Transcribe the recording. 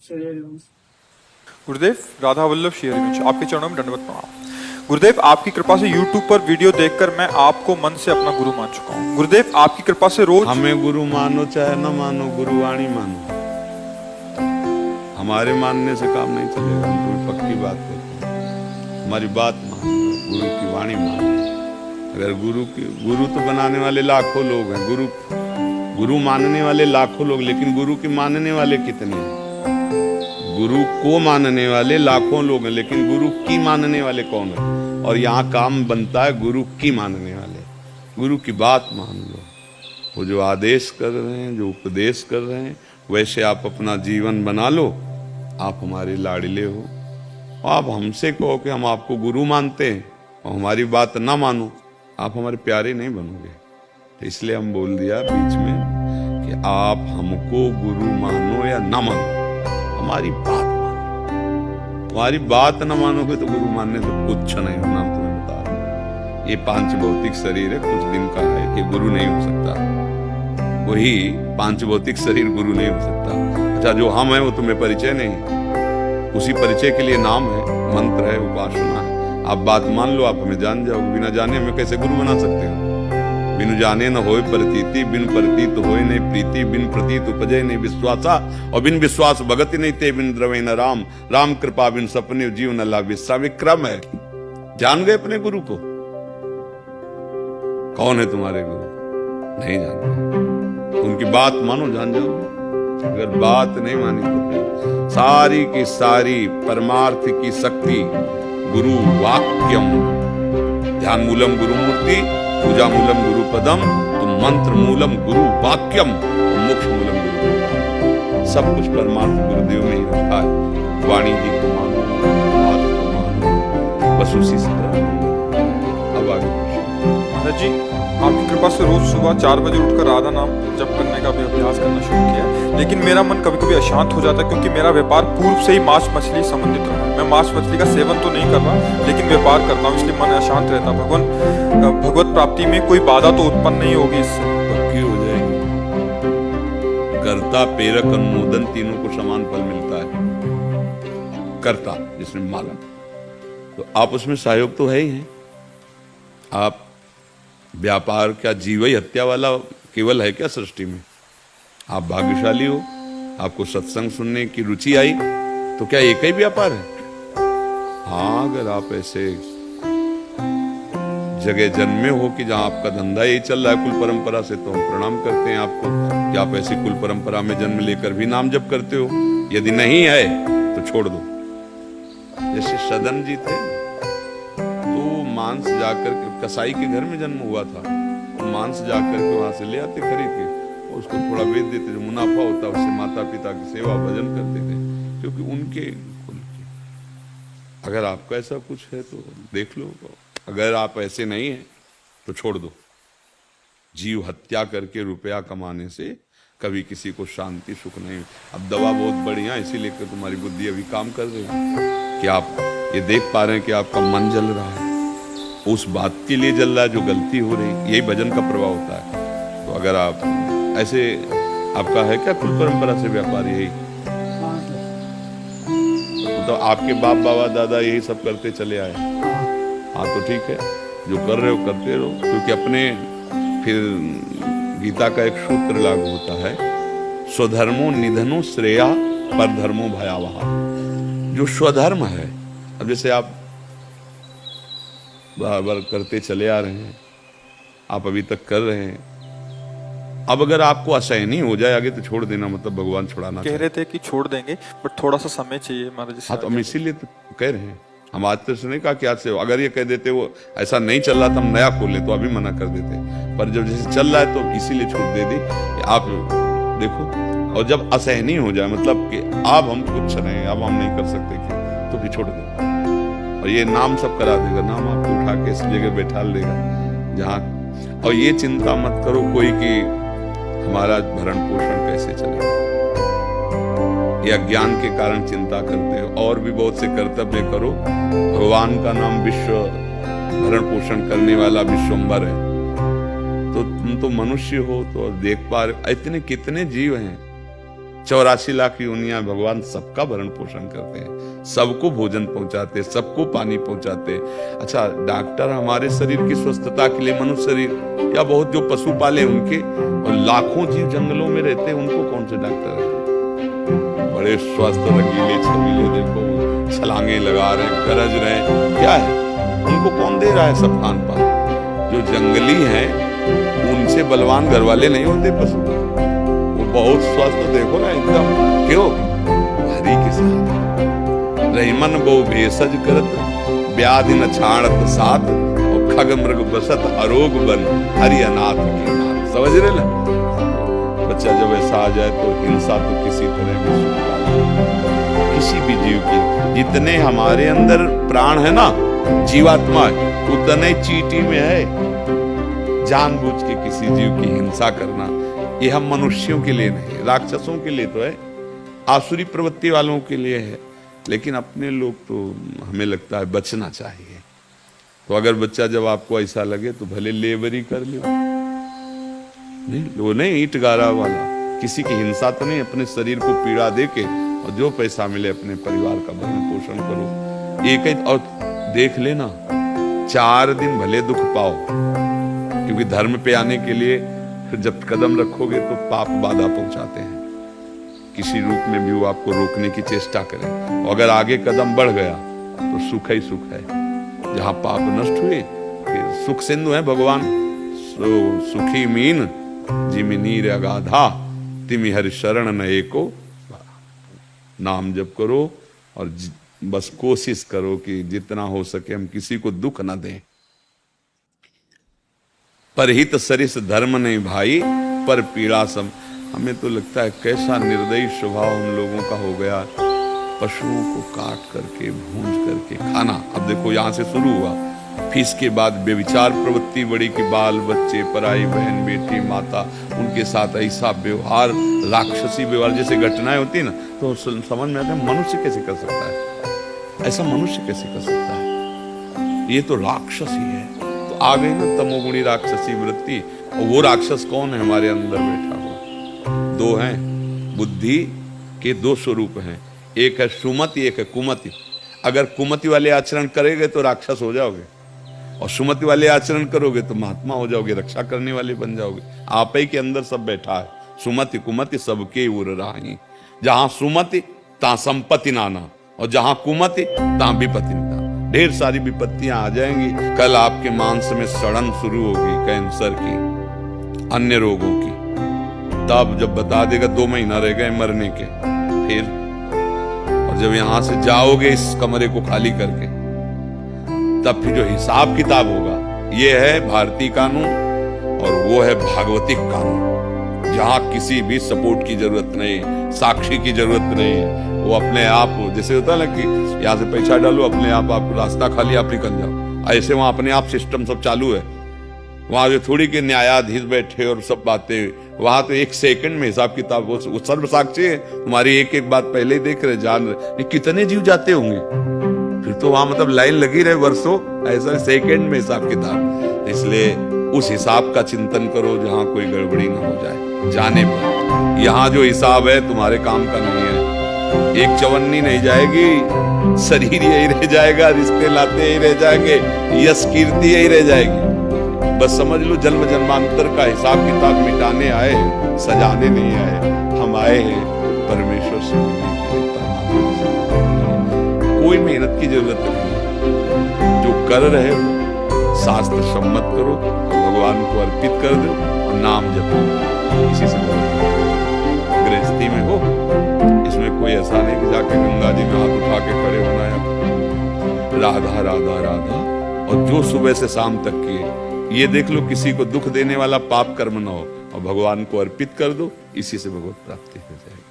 गुरुदेव, राधा वल्लभ श्री हरिवंश, आपके चरणों में दंडवत प्रणाम। गुरुदेव, आपकी कृपा से YouTube पर वीडियो देखकर मैं आपको मन से अपना गुरु मान चुका हूँ। गुरुदेव, आपकी कृपा से रोज हमें गुरु मानो चाहे न मानो, गुरुवाणी मानो। हमारे मानने से काम नहीं चलेगा। हम कोई पक्की बात करते हैं, हमारी बात मानो, गुरु की वाणी मानो। अगर गुरु तो बनाने वाले लाखों लोग हैं, गुरु मानने वाले लाखों लोग, लेकिन गुरु के मानने वाले कितने हैं? गुरु को मानने वाले लाखों लोग हैं, लेकिन गुरु की मानने वाले कौन है? और यहाँ काम बनता है गुरु की मानने वाले। गुरु की बात मान लो। वो जो आदेश कर रहे हैं, जो उपदेश कर रहे हैं, वैसे आप अपना जीवन बना लो। आप हमारे लाडले हो। आप हमसे कहो कि हम आपको गुरु मानते हैं और हमारी बात ना मानो, आप हमारे प्यारे नहीं बनोगे। तो इसलिए हम बोल दिया बीच में कि आप हमको गुरु मानो या ना मानो, हमारी बात मानो। तुम्हारी बात ना मानोगे तो गुरु मानने से कुछ नहीं होना। हम तुम्हें बता रहे हैं, ये पांच भौतिक शरीर है, कुछ दिन का है, कि गुरु नहीं हो सकता। वही पांच भौतिक शरीर गुरु नहीं हो सकता। अच्छा, जो हम हैं वो तुम्हें परिचय नहीं, उसी परिचय के लिए नाम है, मंत्र है, उपासना है। आप बात मान लो, आप हमें जान जाओगे। बिना जाने हमें कैसे गुरु बना सकते हो? बिनु जाने न होए प्रतीति, बिन प्रतीत होए नहीं प्रीति, बिन प्रतीत उपजे नहीं विश्वासा, और बिन विश्वास भगति नहीं ते, बिन द्रवे न राम, राम कृपा बिन सपने जीव न लाभ। विश्राम क्रम है। जान गए अपने गुरु को? कौन है तुम्हारे गुरु? नहीं जानते। उनकी बात मानो, जान जाओगे। अगर बात नहीं मानी तो सारी की सारी परमार्थ की शक्ति गुरु वाक्यम, ध्यान मूलम गुरु मूर्ति, पूजा मूलम गुरु पदम, तो मंत्र मूलम गुरु वाक्यम, तो मोक्ष मूलम गुरु। सब कुछ परमार्थ गुरुदेव में ही रखा है। वाणी जी को मानो, बात को मानो, बस उसी से अब आगे महाराज जी, आपकी कृपा से रोज सुबह 4 बजे उठकर राधा नाम जप करने का भी अभ्यास करना शुरू किया। लेकिन मेरा मन कभी कभी अशांत हो जाता है, क्योंकि मेरा व्यापार पूर्व से ही मांस मछली संबंधित रहा है। मैं मांस मछली का सेवन तो नहीं कर रहा, लेकिन व्यापार करता हूँ, इसलिए मन अशांत रहता है। भगवत प्राप्ति में कोई बाधा तो उत्पन्न नहीं होगी इससे? पक्की हो जाएगी। कर्ता प्रेरक अनुमोदन तीनों को समान फल मिलता है। कर्ता जिसमें माला, तो आप उसमें सहयोग तो है ही हैं। आप व्यापार क्या जीव हत्या वाला केवल है क्या सृष्टि में? आप भाग्यशाली हो, आपको सत्संग सुनने की रुचि आई, तो क्या एक ही व्यापार है? हाँ, अगर आप ऐसे जगह जन्मे हो कि जहां आपका धंधा यही चल रहा है कुल परंपरा से, तो हम प्रणाम करते हैं आपको कि आप ऐसी कुल परंपरा में जन्म लेकर भी नाम जप करते हो। यदि नहीं है तो छोड़ दो। जैसे सदन जी थे, मांस जाकर के कसाई के घर में जन्म हुआ था, तो मांस जाकर के वहां से ले आते खरीद के, और उसको थोड़ा बेच देते, जो मुनाफा होता उससे माता पिता की सेवा भजन करते थे, क्योंकि उनके कुल की। अगर आपका ऐसा कुछ है तो देख लो, अगर आप ऐसे नहीं हैं तो छोड़ दो। जीव हत्या करके रुपया कमाने से कभी किसी को शांति सुख नहीं। अब दवा बहुत बढ़िया, इसीलिए तुम्हारी बुद्धि अभी काम कर रही है कि आप ये देख पा रहे हैं कि आपका मन जल रहा है, उस बात के लिए जल रहा है जो गलती हो रही। यही भजन का प्रभाव होता है। तो अगर आप ऐसे, आपका है क्या कुल परंपरा से व्यापार? यही तो आपके बाप बाबा दादा यही सब करते चले आए। हाँ, तो ठीक है, जो कर रहे हो करते रहो, क्योंकि अपने फिर गीता का एक सूत्र लागू होता है, स्वधर्मो निधनो श्रेया पर धर्मो भयावह। जो स्वधर्म है, अब जैसे आप बार करते चले आ रहे हैं, आप अभी तक कर रहे हैं, अब अगर आपको असहनीय हो जाए आगे तो छोड़ देना, मतलब भगवान छुड़ाना कह रहे थे कि छोड़ देंगे, बट थोड़ा सा समय चाहिए महाराज। हाँ, तो हम इसीलिए तो कह रहे हैं। हम आज तक नहीं कहा कि आज से, अगर ये कह देते वो ऐसा नहीं चल रहा था हम नया खोल ले तो अभी मना कर देते, पर जब जैसे चल रहा है तो इसीलिए छूट दे दी कि आप देखो। और जब असहनीय हो जाए, मतलब कि अब हम कुछ नहीं, अब हम नहीं कर सकते, तो फिर छोड़ दे। और ये नाम सब करा देगा, नाम आपको उठा के इस जगह बैठा देगा जहाँ। और ये चिंता मत करो कोई कि हमारा भरण पोषण कैसे चलेगा, ये अज्ञान के कारण चिंता करते हो। और भी बहुत से कर्तव्य करो। भगवान का नाम विश्व भरण पोषण करने वाला विश्वम्भर है, तो तुम तो मनुष्य हो, तो देख पा रहे इतने कितने जीव हैं 84 लाख योनियां भगवान सबका भरण पोषण करते हैं, सबको भोजन पहुंचाते, सबको पानी पहुंचाते। अच्छा, डॉक्टर हमारे शरीर की स्वस्थता के लिए, मनुष्य शरीर या बहुत जो पशु पाले उनके, और लाखों जीव जंगलों में रहते हैं, उनको कौन से डॉक्टर है? बड़े स्वस्थ रंगीले छबीले, देखो छलांगे लगा रहे हैं, गरज रहे हैं, क्या है? उनको कौन दे रहा है सब खान पान? जो जंगली हैं उनसे बलवान घर वाले नहीं होते पशु, वो बहुत स्वस्थ, देखो ना एकदम, क्यों? हरि के साथ रहीमन बो भेषज करत, व्याधि न छाड़त साथ, और खग मृग बसत अरोग बन, हरि अनाथ के नाथ। समझ रहे ना? बच्चा जब ऐसा आ जाए तो हिंसा तो किसी तरह भी स्वीकार, किसी भी जीव की, जितने हमारे अंदर प्राण है ना, जीवात्मा है, उतने चींटी में है। जानबूझ के किसी जीव की हिंसा करना, ये हम मनुष्यों के लिए नहीं, राक्षसों के लिए तो है, आसुरी प्रवृत्ति वालों के लिए है, लेकिन अपने लोग तो हमें लगता है बचना चाहिए। तो अगर बच्चा जब आपको ऐसा लगे तो भले लेबरी कर लो, नहीं वो नहीं ईंट गारा वाला, किसी की हिंसा तो नहीं, अपने शरीर को पीड़ा दे के, और जो पैसा मिले अपने परिवार का भरण पोषण करो। एक ही, और देख लेना 4 दिन भले दुख पाओ, क्योंकि धर्म पे आने के लिए जब कदम रखोगे तो पाप बाधा पहुंचाते हैं, किसी रूप में भी वो आपको रोकने की चेष्टा करें। और अगर आगे कदम बढ़ गया तो सुख ही सुख है। जहां पाप नष्ट हुए फिर सुख सिंधु है भगवान। सुखी मीन जिमि नीर अगाधा, तिमि हरि शरण न एको। नाम जप करो और बस कोशिश करो कि जितना हो सके हम किसी को दुख न दें। परहित सरिस धर्म नहीं भाई, पर पीड़ा सम। हमें तो लगता है कैसा निर्दयी स्वभाव हम लोगों का हो गया, पशुओं को काट करके भूंज करके खाना। अब देखो यहां से शुरू हुआ, फिर इसके बाद बेविचार प्रवृत्ति बड़ी कि बाल बच्चे, पराई बहन, बेटी, माता, उनके साथ ऐसा व्यवहार, राक्षसी व्यवहार, जैसे घटनाएं होती है ना, तो समझ में आता है मनुष्य कैसे कर सकता है ऐसा? मनुष्य कैसे कर सकता है? ये तो राक्षस ही है। तो आ गई ना तमोगुणी राक्षसी वृत्ति। और वो राक्षस कौन है? हमारे अंदर बैठा हुआ। 2 हैं, बुद्धि के 2 स्वरूप हैं, एक है सुमति, एक है कुमति। अगर कुमति वाले आचरण करेंगे तो राक्षस हो जाओगे, और सुमति वाले आचरण करोगे तो महात्मा हो जाओगे, रक्षा करने वाले बन जाओगे। आप ही के अंदर सब बैठा है। सुमति कुमति सबके उर राही, जहां सुमति तहां संपत्ति नाना, और जहां कुमति तहां विपत्ति ना। ढेर सारी विपत्तियां आ जाएंगी। कल आपके मांस में सड़न शुरू होगी, कैंसर की, अन्य रोगों की। तब जब बता देगा 2 महीना रह गए मरने के, फिर और जब यहां से जाओगे इस कमरे को खाली करके, तब फिर जो हिसाब किताब होगा, ये है भारतीय कानून और वो है भागवतिक कानून, जहां किसी भी सपोर्ट की जरूरत नहीं, साक्षी की जरूरत नहीं है। वो अपने आप, जैसे होता है ना कि यहाँ से पैसा डालो, अपने आप रास्ता खाली, आप निकल जाओ, ऐसे वहां अपने आप सिस्टम सब चालू है। वहां जो थोड़ी के न्यायाधीश बैठे और सब बातें, वहां तो 1 सेकंड में हिसाब किताब, वो सर्व साक्षी है, तुम्हारी एक एक बात पहले ही देख रहे, जान रहे कितने जीव जाते होंगे। फिर तो वहां मतलब लाइन लगी रहे वर्षों, ऐसा सेकंड में हिसाब किताब। इसलिए उस हिसाब का चिंतन करो जहां कोई गड़बड़ी ना हो जाए जाने पर। यहाँ जो हिसाब है तुम्हारे काम का नहीं है। एक चवन्नी नहीं जाएगी, शरीर यही रह जाएगा, रिश्ते लाते यही रह जाएंगे, यश कीर्ति यही रह जाएगी। बस समझ लो जन्म जन्मांतर का हिसाब किताब मिटाने आए, सजाने नहीं आए। हम आए हैं परमेश्वर से मिलने के लिए, परमात्मा से। कोई मेहनत की जरूरत नहीं, जो कर रहे हो शास्त्र सम्मत करो, भगवान को अर्पित कर दो और नाम जपो। इसी से गृहस्थी में हो, इसमें कोई ऐसा नहीं कि जाके गंगा जी में हाथ उठा के खड़े होना है। राधा राधा राधा, और जो सुबह से शाम तक किए, ये देख लो किसी को दुख देने वाला पाप कर्म ना हो, और भगवान को अर्पित कर दो, इसी से भगवत प्राप्ति हो जाएगी।